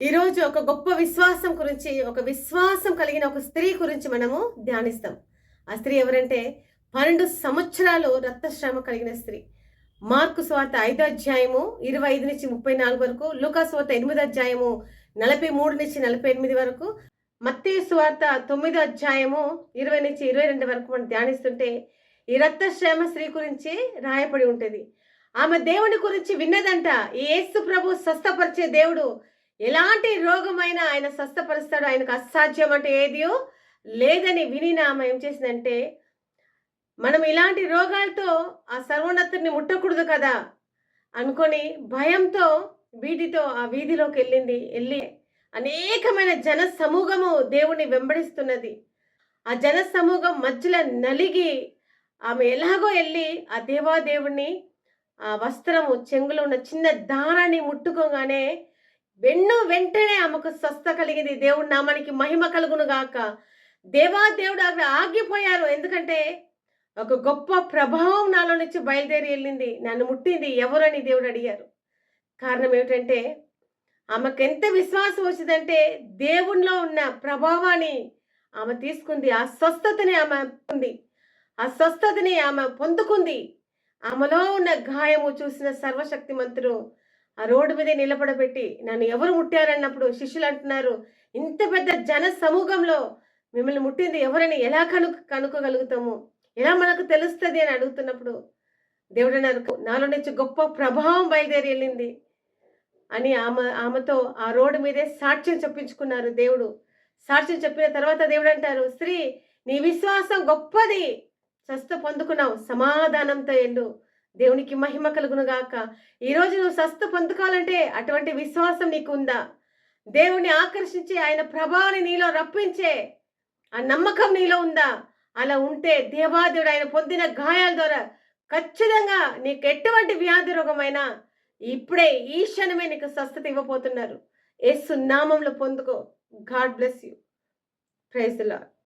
ఈరోజు ఒక గొప్ప విశ్వాసం గురించి, ఒక విశ్వాసం కలిగిన ఒక స్త్రీ గురించి మనము ధ్యానిస్తాం. ఆ స్త్రీ ఎవరంటే 12 సంవత్సరాలు రక్తస్రావం కలిగిన స్త్రీ. మార్కు సువార్త 5వ అధ్యాయము 25-34 వరకు, లూకా సువార్త 8వ అధ్యాయము 43-48 వరకు, మత్తయి సువార్త 9వ అధ్యాయము 20-22 వరకు మనం ధ్యానిస్తుంటే ఈ రక్తస్రావ స్త్రీ గురించి రాయబడి ఉంటది. ఆమె దేవుని గురించి విన్నదంట. యేసు ప్రభు స్వస్థపరిచే దేవుడు. ఎలాంటి రోగమైనా ఆయన స్వస్థపరుస్తాడు. ఆయనకు అసాధ్యం అంటే ఏదియో లేదని విని ఆమె ఏం చేసిందంటే, మనం ఇలాంటి రోగాలతో ఆ సర్వోన్నతుడిని ముట్టకూడదు కదా అనుకొని భయంతో వీధితో ఆ వీధిలోకి వెళ్ళి అనేకమైన జన సమూహము దేవుణ్ణి వెంబడిస్తున్నది. ఆ జన సమూహం మధ్యలో నలిగి ఆమె ఎలాగో వెళ్ళి ఆ దేవాదేవుణ్ణి ఆ వస్త్రము చెంగులో ఉన్న చిన్న దారాన్ని ముట్టుకోగానే వెంటనే ఆమెకు స్వస్థ కలిగింది. దేవుడి నామానికి మహిమ కలుగును గాక. దేవాదేవుడు అక్కడ ఆగిపోయారు. ఎందుకంటే ఒక గొప్ప ప్రభావం నాలో నుంచి బయలుదేరి వెళ్ళింది. నన్ను ముట్టింది ఎవరని దేవుడు అడిగారు. కారణం ఏమిటంటే ఆమెకు ఎంత విశ్వాసం వచ్చిందంటే దేవునిలో ఉన్న ప్రభావాన్ని ఆమె తీసుకుంది. ఆ స్వస్థతని ఆమె ఉంది. ఆ స్వస్థతని ఆమె పొందుకుంది. ఆమెలో ఉన్న గాయము చూసిన సర్వశక్తిమంతుడు ఆ రోడ్డు మీదే నిలబడబెట్టి నన్ను ఎవరు ముట్టారన్నప్పుడు శిష్యులు అంటున్నారు, ఇంత పెద్ద జన సమూహంలో మిమ్మల్ని ముట్టింది ఎవరని ఎలా కనుక్కోగలుగుతాము, ఎలా మనకు తెలుస్తుంది అని అడుగుతున్నప్పుడు దేవుడు అన్నారు, నాలో నుంచి గొప్ప ప్రభావం బయలుదేరి వెళ్ళింది అని ఆమెతో ఆ రోడ్డు మీదే సాక్ష్యం చెప్పించుకున్నారు దేవుడు. సాక్ష్యం చెప్పిన తర్వాత దేవుడు అంటారు, స్త్రీ నీ విశ్వాసం గొప్పది, స్వస్థ పొందుకున్నావు, సమాధానంతో వెళ్ళు, దేవునికి మహిమ కలుగును గాక. ఈరోజు నువ్వు స్వస్థ పొందుకోవాలంటే అటువంటి విశ్వాసం నీకు ఉందా? దేవుణ్ణి ఆకర్షించి ఆయన ప్రభావాన్ని నీలో రప్పించే ఆ నమ్మకం నీలో ఉందా? అలా ఉంటే దేవాదేవుడు ఆయన పొందిన గాయాల ద్వారా ఖచ్చితంగా నీకు ఎటువంటి వ్యాధి రోగమైనా ఇప్పుడే ఈ క్షణమే నీకు స్వస్థత ఇవ్వబోతున్నారు. యేసు నామంలో పొందుకో. God bless you. Praise the lord.